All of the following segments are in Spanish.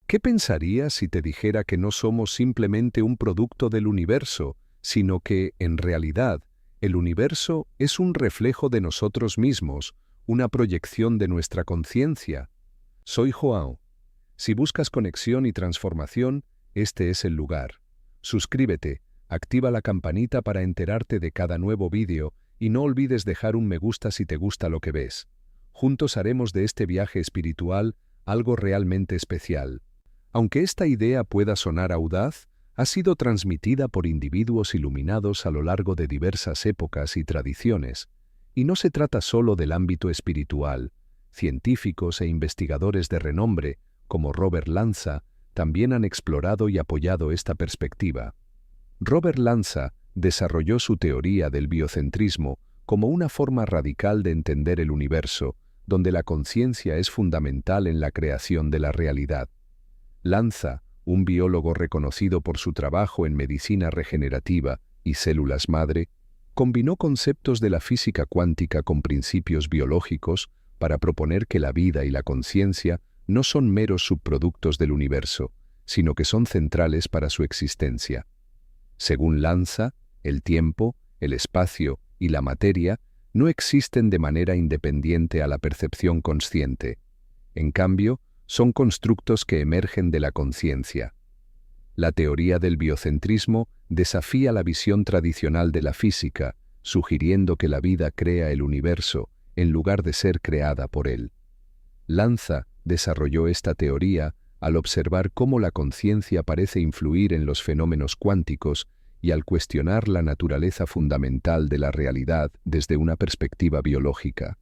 ¿Qué pensarías si te dijera que no somos simplemente un producto del universo, sino que, en realidad, el universo es un reflejo de nosotros mismos, una proyección de nuestra conciencia? Soy Joao. Si buscas conexión y transformación, este es el lugar. Suscríbete, activa la campanita para enterarte de cada nuevo vídeo y no olvides dejar un me gusta si te gusta lo que ves. Juntos haremos de este viaje espiritual algo realmente especial. Aunque esta idea pueda sonar audaz, ha sido transmitida por individuos iluminados a lo largo de diversas épocas y tradiciones, y no se trata solo del ámbito espiritual. Científicos e investigadores de renombre, como Robert Lanza, también han explorado y apoyado esta perspectiva. Robert Lanza desarrolló su teoría del biocentrismo como una forma radical de entender el universo, donde la conciencia es fundamental en la creación de la realidad. Lanza, un biólogo reconocido por su trabajo en medicina regenerativa y células madre, combinó conceptos de la física cuántica con principios biológicos para proponer que la vida y la conciencia no son meros subproductos del universo, sino que son centrales para su existencia. Según Lanza, el tiempo, el espacio y la materia no existen de manera independiente a la percepción consciente. En cambio, son constructos que emergen de la conciencia. La teoría del biocentrismo desafía la visión tradicional de la física, sugiriendo que la vida crea el universo en lugar de ser creada por él. Lanza desarrolló esta teoría al observar cómo la conciencia parece influir en los fenómenos cuánticos y al cuestionar la naturaleza fundamental de la realidad desde una perspectiva biológica.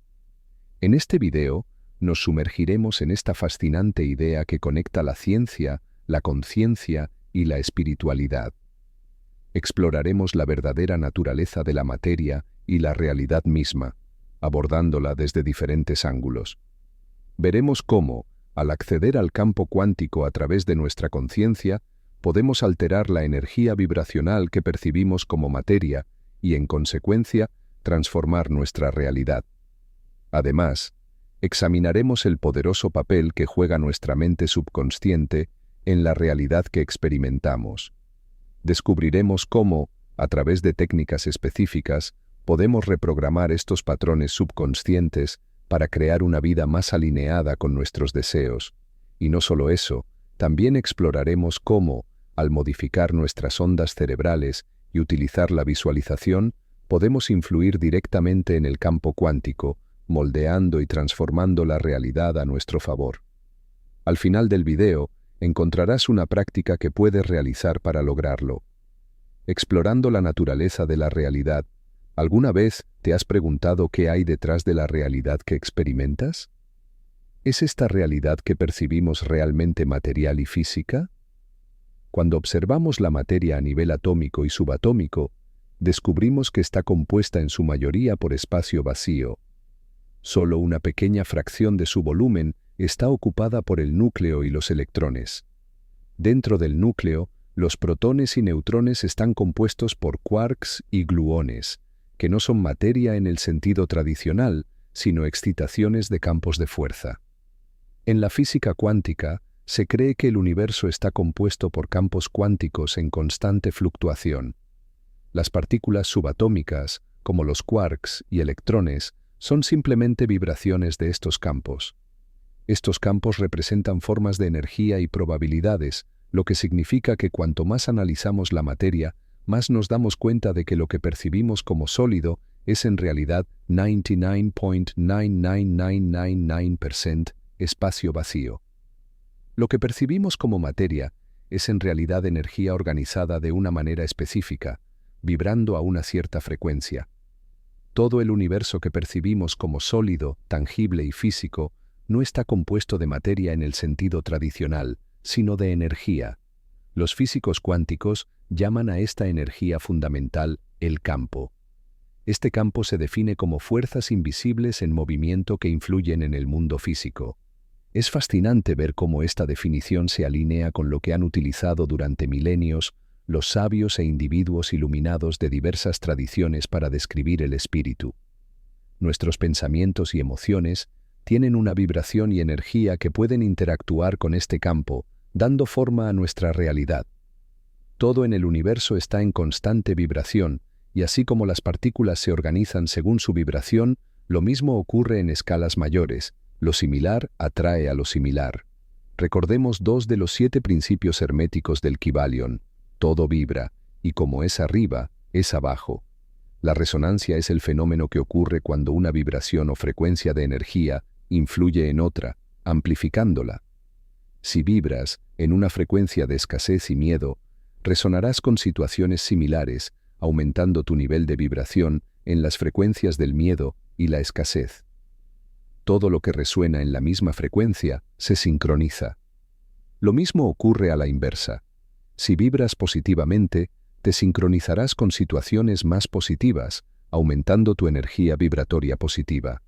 En este video, nos sumergiremos en esta fascinante idea que conecta la ciencia, la conciencia y la espiritualidad. Exploraremos la verdadera naturaleza de la materia y la realidad misma, abordándola desde diferentes ángulos. Veremos cómo, al acceder al campo cuántico a través de nuestra conciencia, podemos alterar la energía vibracional que percibimos como materia y, en consecuencia, transformar nuestra realidad. Además, examinaremos el poderoso papel que juega nuestra mente subconsciente en la realidad que experimentamos. Descubriremos cómo, a través de técnicas específicas, podemos reprogramar estos patrones subconscientes para crear una vida más alineada con nuestros deseos. Y no solo eso, también exploraremos cómo, al modificar nuestras ondas cerebrales y utilizar la visualización, podemos influir directamente en el campo cuántico, moldeando y transformando la realidad a nuestro favor. Al final del video, encontrarás una práctica que puedes realizar para lograrlo. Explorando la naturaleza de la realidad, ¿alguna vez te has preguntado qué hay detrás de la realidad que experimentas? ¿Es esta realidad que percibimos realmente material y física? Cuando observamos la materia a nivel atómico y subatómico, descubrimos que está compuesta en su mayoría por espacio vacío. Solo una pequeña fracción de su volumen está ocupada por el núcleo y los electrones. Dentro del núcleo, los protones y neutrones están compuestos por quarks y gluones, que no son materia en el sentido tradicional, sino excitaciones de campos de fuerza. En la física cuántica, se cree que el universo está compuesto por campos cuánticos en constante fluctuación. Las partículas subatómicas, como los quarks y electrones, son simplemente vibraciones de estos campos. Estos campos representan formas de energía y probabilidades, lo que significa que cuanto más analizamos la materia, más nos damos cuenta de que lo que percibimos como sólido es en realidad 99.99999% espacio vacío. Lo que percibimos como materia es en realidad energía organizada de una manera específica, vibrando a una cierta frecuencia. Todo el universo que percibimos como sólido, tangible y físico no está compuesto de materia en el sentido tradicional, sino de energía. Los físicos cuánticos llaman a esta energía fundamental el campo. Este campo se define como fuerzas invisibles en movimiento que influyen en el mundo físico. Es fascinante ver cómo esta definición se alinea con lo que han utilizado durante milenios los sabios e individuos iluminados de diversas tradiciones para describir el espíritu. Nuestros pensamientos y emociones tienen una vibración y energía que pueden interactuar con este campo, dando forma a nuestra realidad. Todo en el universo está en constante vibración, y así como las partículas se organizan según su vibración, lo mismo ocurre en escalas mayores. Lo similar atrae a lo similar. Recordemos 2 de los 7 principios herméticos del Kybalion. Todo vibra, y como es arriba, es abajo. La resonancia es el fenómeno que ocurre cuando una vibración o frecuencia de energía influye en otra, amplificándola. Si vibras en una frecuencia de escasez y miedo, resonarás con situaciones similares, aumentando tu nivel de vibración en las frecuencias del miedo y la escasez. Todo lo que resuena en la misma frecuencia se sincroniza. Lo mismo ocurre a la inversa. Si vibras positivamente, te sincronizarás con situaciones más positivas, aumentando tu energía vibratoria positiva.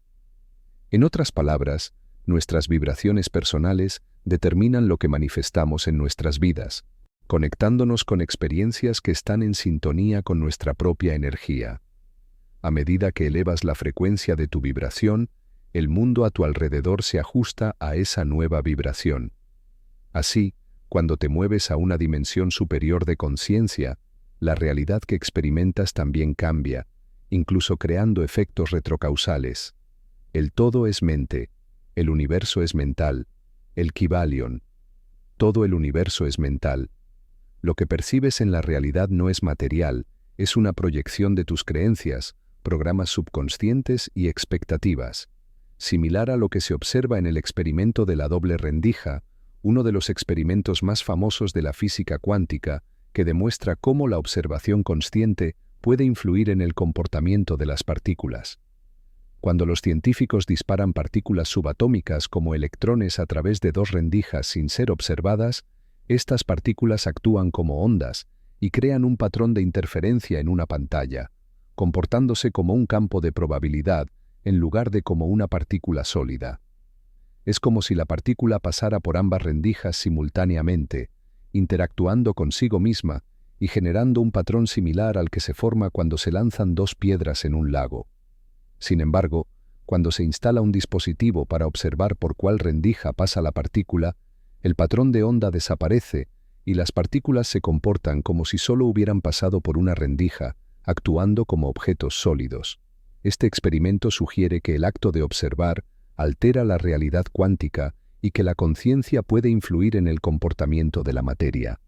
En otras palabras, nuestras vibraciones personales determinan lo que manifestamos en nuestras vidas, conectándonos con experiencias que están en sintonía con nuestra propia energía. A medida que elevas la frecuencia de tu vibración, el mundo a tu alrededor se ajusta a esa nueva vibración. Así, cuando te mueves a una dimensión superior de conciencia, la realidad que experimentas también cambia, incluso creando efectos retrocausales. El todo es mente, el universo es mental, el Kybalion. Todo el universo es mental. Lo que percibes en la realidad no es material, es una proyección de tus creencias, programas subconscientes y expectativas. Similar a lo que se observa en el experimento de la doble rendija, uno de los experimentos más famosos de la física cuántica, que demuestra cómo la observación consciente puede influir en el comportamiento de las partículas. Cuando los científicos disparan partículas subatómicas como electrones a través de 2 rendijas sin ser observadas, estas partículas actúan como ondas y crean un patrón de interferencia en una pantalla, comportándose como un campo de probabilidad en lugar de como una partícula sólida. Es como si la partícula pasara por ambas rendijas simultáneamente, interactuando consigo misma y generando un patrón similar al que se forma cuando se lanzan 2 piedras en un lago. Sin embargo, cuando se instala un dispositivo para observar por cuál rendija pasa la partícula, el patrón de onda desaparece y las partículas se comportan como si solo hubieran pasado por una rendija, actuando como objetos sólidos. Este experimento sugiere que el acto de observar altera la realidad cuántica y que la conciencia puede influir en el comportamiento de la materia.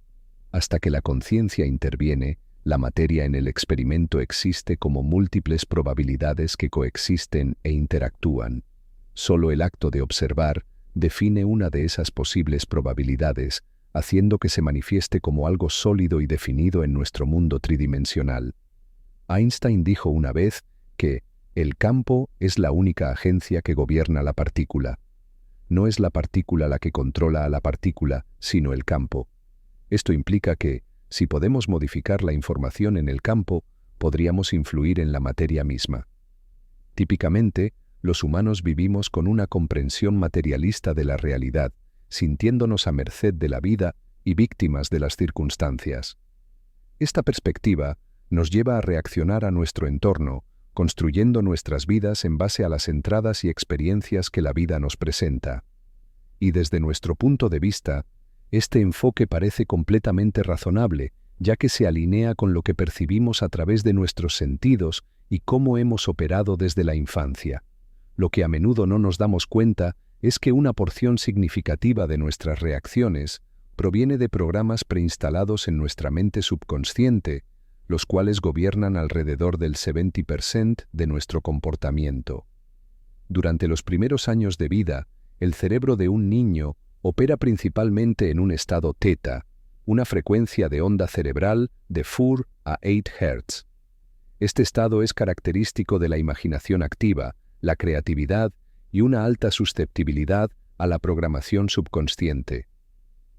Hasta que la conciencia interviene, la materia en el experimento existe como múltiples probabilidades que coexisten e interactúan. Solo el acto de observar define una de esas posibles probabilidades, haciendo que se manifieste como algo sólido y definido en nuestro mundo tridimensional. Einstein dijo una vez que el campo es la única agencia que gobierna la partícula. No es la partícula la que controla a la partícula, sino el campo. Esto implica que, si podemos modificar la información en el campo, podríamos influir en la materia misma. Típicamente, los humanos vivimos con una comprensión materialista de la realidad, sintiéndonos a merced de la vida y víctimas de las circunstancias. Esta perspectiva nos lleva a reaccionar a nuestro entorno, construyendo nuestras vidas en base a las entradas y experiencias que la vida nos presenta. Y desde nuestro punto de vista, este enfoque parece completamente razonable, ya que se alinea con lo que percibimos a través de nuestros sentidos y cómo hemos operado desde la infancia. Lo que a menudo no nos damos cuenta es que una porción significativa de nuestras reacciones proviene de programas preinstalados en nuestra mente subconsciente, los cuales gobiernan alrededor del 70% de nuestro comportamiento. Durante los primeros años de vida, el cerebro de un niño opera principalmente en un estado teta, una frecuencia de onda cerebral de 4 a 8 Hz. Este estado es característico de la imaginación activa, la creatividad y una alta susceptibilidad a la programación subconsciente.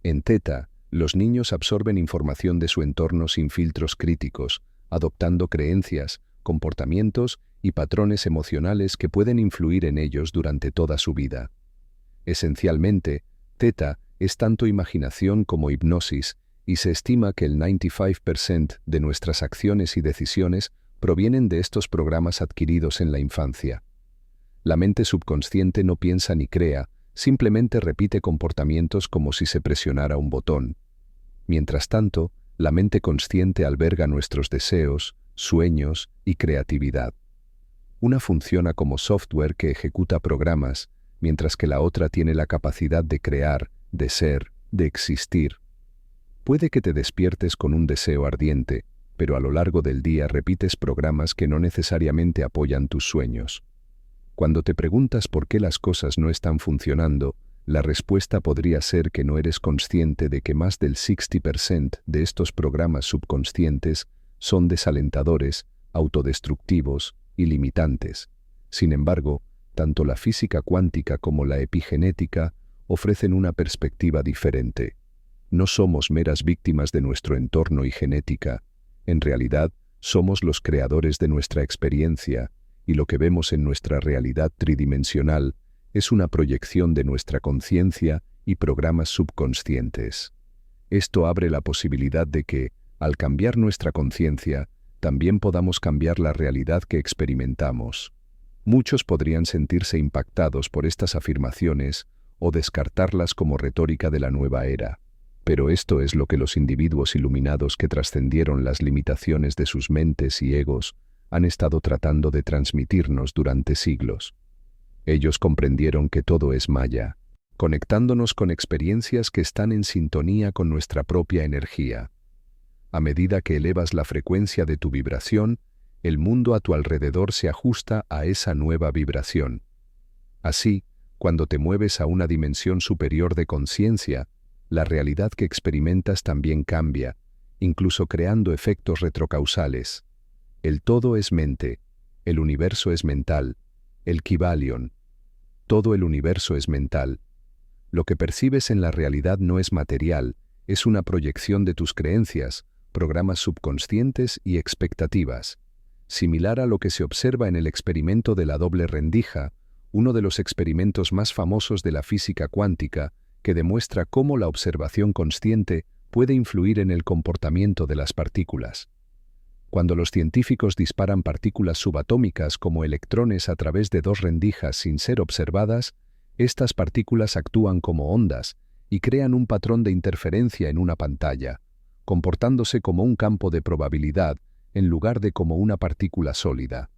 En teta, los niños absorben información de su entorno sin filtros críticos, adoptando creencias, comportamientos y patrones emocionales que pueden influir en ellos durante toda su vida. Esencialmente, teta es tanto imaginación como hipnosis, y se estima que el 95% de nuestras acciones y decisiones provienen de estos programas adquiridos en la infancia. La mente subconsciente no piensa ni crea, simplemente repite comportamientos como si se presionara un botón. Mientras tanto, la mente consciente alberga nuestros deseos, sueños y creatividad. Una funciona como software que ejecuta programas, mientras que la otra tiene la capacidad de crear, de ser, de existir. Puede que te despiertes con un deseo ardiente, pero a lo largo del día repites programas que no necesariamente apoyan tus sueños. Cuando te preguntas por qué las cosas no están funcionando, la respuesta podría ser que no eres consciente de que más del 60% de estos programas subconscientes son desalentadores, autodestructivos y limitantes. Sin embargo, tanto la física cuántica como la epigenética ofrecen una perspectiva diferente. No somos meras víctimas de nuestro entorno y genética. En realidad, somos los creadores de nuestra experiencia, y lo que vemos en nuestra realidad tridimensional es una proyección de nuestra conciencia y programas subconscientes. Esto abre la posibilidad de que, al cambiar nuestra conciencia, también podamos cambiar la realidad que experimentamos. Muchos podrían sentirse impactados por estas afirmaciones o descartarlas como retórica de la nueva era. Pero esto es lo que los individuos iluminados que trascendieron las limitaciones de sus mentes y egos han estado tratando de transmitirnos durante siglos. Ellos comprendieron que todo es maya, conectándonos con experiencias que están en sintonía con nuestra propia energía. A medida que elevas la frecuencia de tu vibración, el mundo a tu alrededor se ajusta a esa nueva vibración. Así, cuando te mueves a una dimensión superior de conciencia, la realidad que experimentas también cambia, incluso creando efectos retrocausales. El todo es mente, el universo es mental, el Kybalion. Todo el universo es mental. Lo que percibes en la realidad no es material, es una proyección de tus creencias, programas subconscientes y expectativas. Similar a lo que se observa en el experimento de la doble rendija, uno de los experimentos más famosos de la física cuántica, que demuestra cómo la observación consciente puede influir en el comportamiento de las partículas. Cuando los científicos disparan partículas subatómicas como electrones a través de dos rendijas sin ser observadas, estas partículas actúan como ondas y crean un patrón de interferencia en una pantalla, comportándose como un campo de probabilidad en lugar de como una partícula sólida.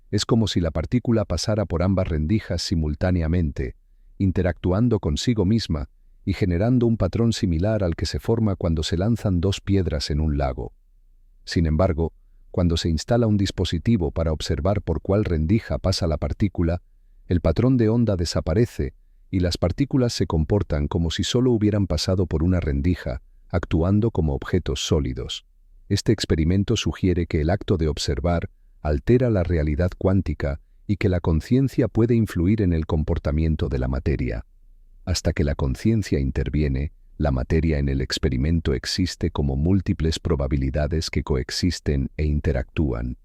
Es como si la partícula pasara por ambas rendijas simultáneamente, interactuando consigo misma y generando un patrón similar al que se forma cuando se lanzan dos piedras en un lago. Sin embargo, cuando se instala un dispositivo para observar por cuál rendija pasa la partícula, el patrón de onda desaparece y las partículas se comportan como si solo hubieran pasado por una rendija, actuando como objetos sólidos. Este experimento sugiere que el acto de observar altera la realidad cuántica y que la conciencia puede influir en el comportamiento de la materia. Hasta que la conciencia interviene, la materia en el experimento existe como múltiples probabilidades que coexisten e interactúan.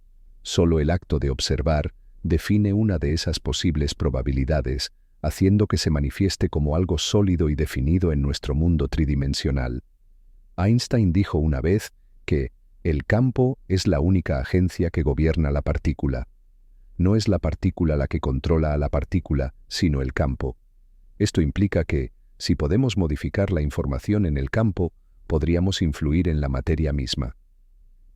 Solo el acto de observar define una de esas posibles probabilidades, haciendo que se manifieste como algo sólido y definido en nuestro mundo tridimensional. Einstein dijo una vez que el campo es la única agencia que gobierna la partícula. No es la partícula la que controla a la partícula, sino el campo. Esto implica que, si podemos modificar la información en el campo, podríamos influir en la materia misma.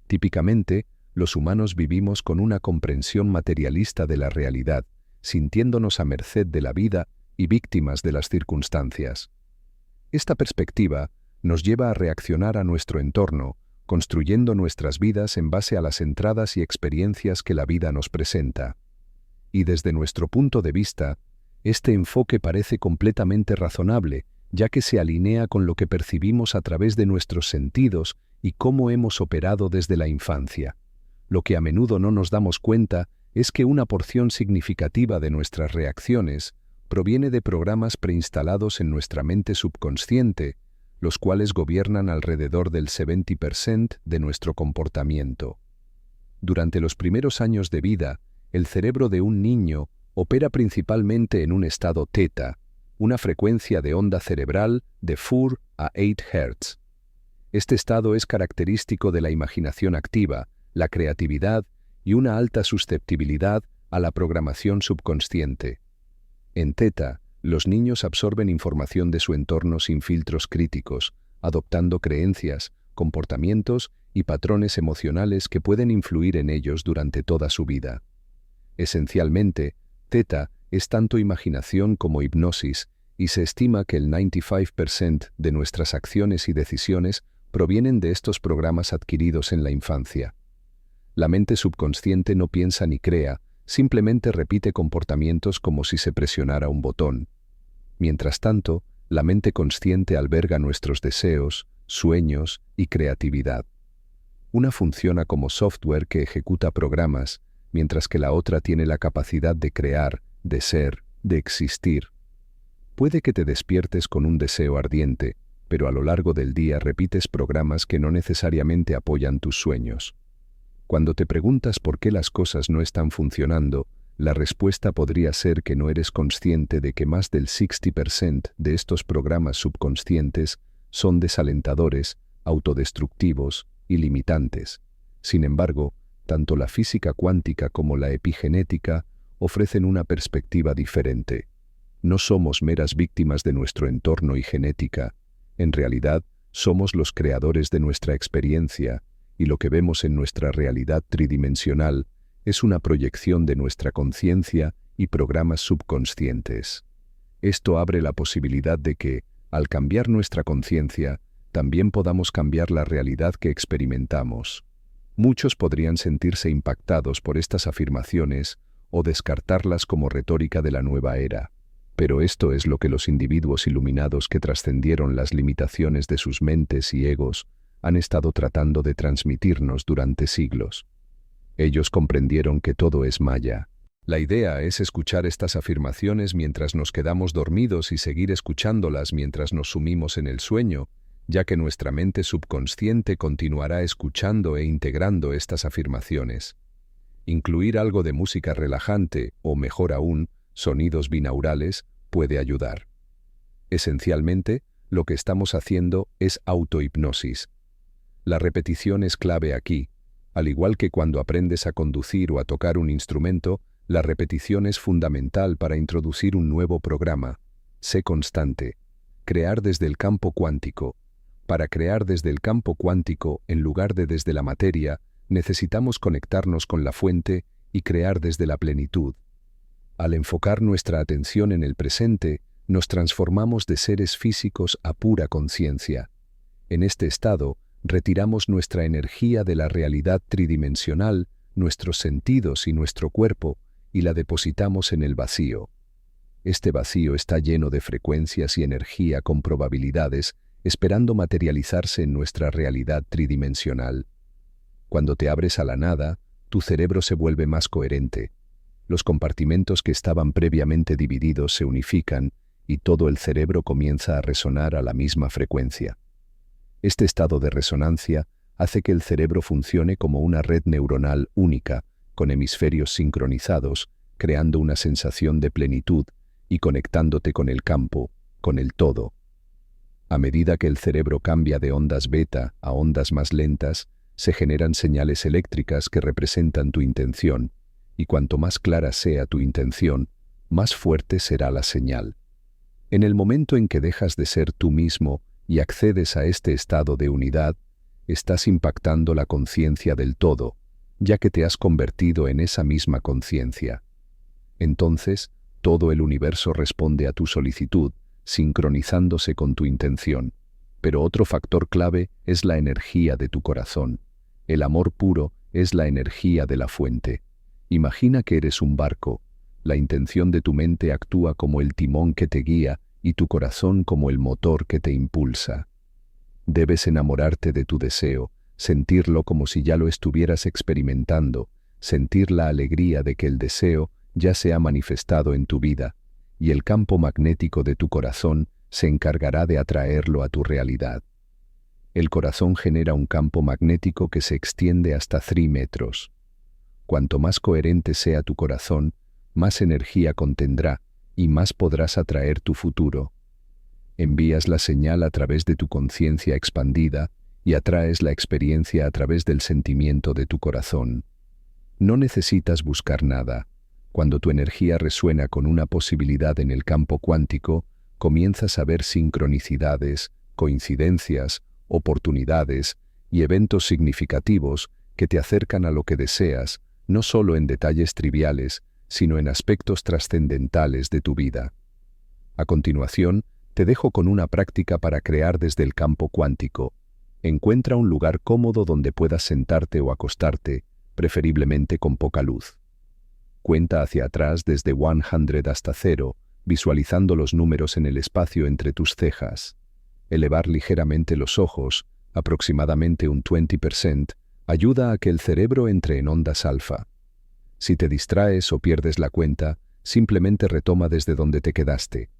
Típicamente, los humanos vivimos con una comprensión materialista de la realidad, sintiéndonos a merced de la vida y víctimas de las circunstancias. Esta perspectiva nos lleva a reaccionar a nuestro entorno, construyendo nuestras vidas en base a las entradas y experiencias que la vida nos presenta. Y desde nuestro punto de vista, este enfoque parece completamente razonable, ya que se alinea con lo que percibimos a través de nuestros sentidos y cómo hemos operado desde la infancia. Lo que a menudo no nos damos cuenta es que una porción significativa de nuestras reacciones proviene de programas preinstalados en nuestra mente subconsciente, los cuales gobiernan alrededor del 70% de nuestro comportamiento. Durante los primeros años de vida, el cerebro de un niño opera principalmente en un estado teta, una frecuencia de onda cerebral de 4 a 8 Hz. Este estado es característico de la imaginación activa, la creatividad y una alta susceptibilidad a la programación subconsciente. En teta, Los niños absorben información de su entorno sin filtros críticos, adoptando creencias, comportamientos y patrones emocionales que pueden influir en ellos durante toda su vida. Esencialmente, Theta es tanto imaginación como hipnosis, y se estima que el 95% de nuestras acciones y decisiones provienen de estos programas adquiridos en la infancia. La mente subconsciente no piensa ni crea, simplemente repite comportamientos como si se presionara un botón. Mientras tanto, la mente consciente alberga nuestros deseos, sueños y creatividad. Una funciona como software que ejecuta programas, mientras que la otra tiene la capacidad de crear, de ser, de existir. Puede que te despiertes con un deseo ardiente, pero a lo largo del día repites programas que no necesariamente apoyan tus sueños. Cuando te preguntas por qué las cosas no están funcionando, la respuesta podría ser que no eres consciente de que más del 60% de estos programas subconscientes son desalentadores, autodestructivos y limitantes. Sin embargo, tanto la física cuántica como la epigenética ofrecen una perspectiva diferente. No somos meras víctimas de nuestro entorno y genética. En realidad, somos los creadores de nuestra experiencia, y lo que vemos en nuestra realidad tridimensional es una proyección de nuestra conciencia y programas subconscientes. Esto abre la posibilidad de que, al cambiar nuestra conciencia, también podamos cambiar la realidad que experimentamos. Muchos podrían sentirse impactados por estas afirmaciones o descartarlas como retórica de la nueva era. Pero esto es lo que los individuos iluminados que trascendieron las limitaciones de sus mentes y egos han estado tratando de transmitirnos durante siglos. Ellos comprendieron que todo es maya. La idea es escuchar estas afirmaciones mientras nos quedamos dormidos y seguir escuchándolas mientras nos sumimos en el sueño, ya que nuestra mente subconsciente continuará escuchando e integrando estas afirmaciones. Incluir algo de música relajante, o mejor aún, sonidos binaurales, puede ayudar. Esencialmente, lo que estamos haciendo es autohipnosis. La repetición es clave aquí. Al igual que cuando aprendes a conducir o a tocar un instrumento, la repetición es fundamental para introducir un nuevo programa. Sé constante. Crear desde el campo cuántico. Para crear desde el campo cuántico, en lugar de desde la materia, necesitamos conectarnos con la fuente y crear desde la plenitud. Al enfocar nuestra atención en el presente, nos transformamos de seres físicos a pura conciencia. En este estado, retiramos nuestra energía de la realidad tridimensional, nuestros sentidos y nuestro cuerpo, y la depositamos en el vacío. Este vacío está lleno de frecuencias y energía con probabilidades, esperando materializarse en nuestra realidad tridimensional. Cuando te abres a la nada, tu cerebro se vuelve más coherente. Los compartimentos que estaban previamente divididos se unifican y todo el cerebro comienza a resonar a la misma frecuencia. Este estado de resonancia hace que el cerebro funcione como una red neuronal única, con hemisferios sincronizados, creando una sensación de plenitud y conectándote con el campo, con el todo. A medida que el cerebro cambia de ondas beta a ondas más lentas, se generan señales eléctricas que representan tu intención, y cuanto más clara sea tu intención, más fuerte será la señal. En el momento en que dejas de ser tú mismo y accedes a este estado de unidad, estás impactando la conciencia del todo, ya que te has convertido en esa misma conciencia. Entonces, todo el universo responde a tu solicitud, sincronizándose con tu intención. Pero otro factor clave es la energía de tu corazón. El amor puro es la energía de la fuente. Imagina que eres un barco. La intención de tu mente actúa como el timón que te guía y tu corazón como el motor que te impulsa. Debes enamorarte de tu deseo, sentirlo como si ya lo estuvieras experimentando, sentir la alegría de que el deseo ya se ha manifestado en tu vida, y el campo magnético de tu corazón se encargará de atraerlo a tu realidad. El corazón genera un campo magnético que se extiende hasta 3 metros. Cuanto más coherente sea tu corazón, más energía contendrá y más podrás atraer tu futuro. Envías la señal a través de tu conciencia expandida y atraes la experiencia a través del sentimiento de tu corazón. No necesitas buscar nada. Cuando tu energía resuena con una posibilidad en el campo cuántico, comienzas a ver sincronicidades, coincidencias, oportunidades y eventos significativos que te acercan a lo que deseas, no solo en detalles triviales, sino en aspectos trascendentales de tu vida. A continuación, te dejo con una práctica para crear desde el campo cuántico. Encuentra un lugar cómodo donde puedas sentarte o acostarte, preferiblemente con poca luz. Cuenta hacia atrás desde 100 hasta 0, visualizando los números en el espacio entre tus cejas. Elevar ligeramente los ojos, aproximadamente un 20%, ayuda a que el cerebro entre en ondas alfa. Si te distraes o pierdes la cuenta, simplemente retoma desde donde te quedaste.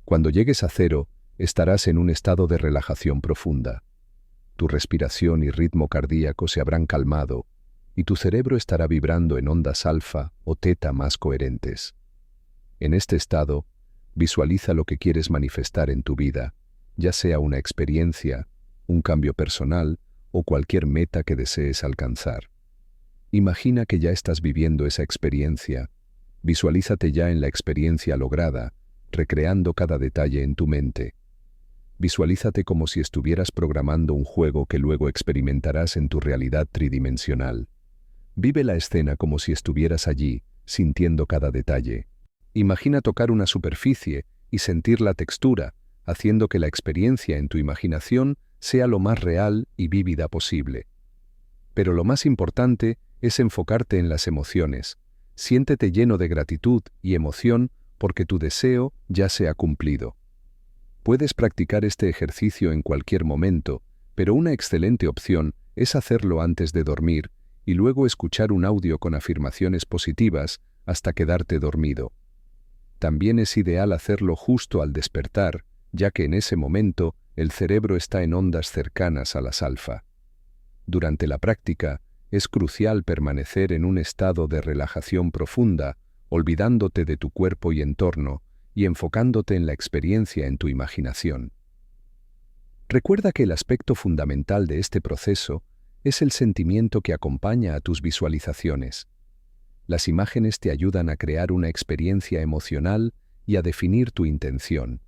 Cuando llegues a 0, estarás en un estado de relajación profunda. Tu respiración y ritmo cardíaco se habrán calmado, y tu cerebro estará vibrando en ondas alfa o teta más coherentes. En este estado, visualiza lo que quieres manifestar en tu vida, ya sea una experiencia, un cambio personal o cualquier meta que desees alcanzar. Imagina que ya estás viviendo esa experiencia. Visualízate ya en la experiencia lograda, recreando cada detalle en tu mente. Visualízate como si estuvieras programando un juego que luego experimentarás en tu realidad tridimensional. Vive la escena como si estuvieras allí, sintiendo cada detalle. Imagina tocar una superficie y sentir la textura, haciendo que la experiencia en tu imaginación sea lo más real y vívida posible. Pero lo más importante es enfocarte en las emociones. Siéntete lleno de gratitud y emoción porque tu deseo ya se ha cumplido. Puedes practicar este ejercicio en cualquier momento, pero una excelente opción es hacerlo antes de dormir y luego escuchar un audio con afirmaciones positivas hasta quedarte dormido. También es ideal hacerlo justo al despertar, ya que en ese momento el cerebro está en ondas cercanas a las alfa. Durante la práctica, es crucial permanecer en un estado de relajación profunda, olvidándote de tu cuerpo y entorno, y enfocándote en la experiencia en tu imaginación. Recuerda que el aspecto fundamental de este proceso es el sentimiento que acompaña a tus visualizaciones. Las imágenes te ayudan a crear una experiencia emocional y a definir tu intención.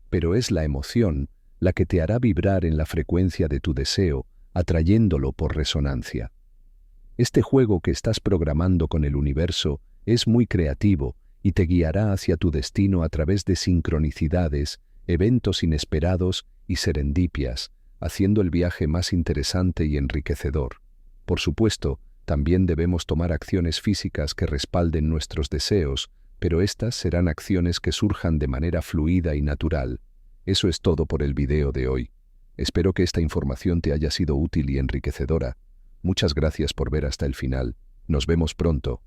Pero es la emoción la que te hará vibrar en la frecuencia de tu deseo, atrayéndolo por resonancia. Este juego que estás programando con el universo es muy creativo y te guiará hacia tu destino a través de sincronicidades, eventos inesperados y serendipias, haciendo el viaje más interesante y enriquecedor. Por supuesto, también debemos tomar acciones físicas que respalden nuestros deseos, pero estas serán acciones que surjan de manera fluida y natural. Eso es todo por el video de hoy. Espero que esta información te haya sido útil y enriquecedora. Muchas gracias por ver hasta el final. Nos vemos pronto.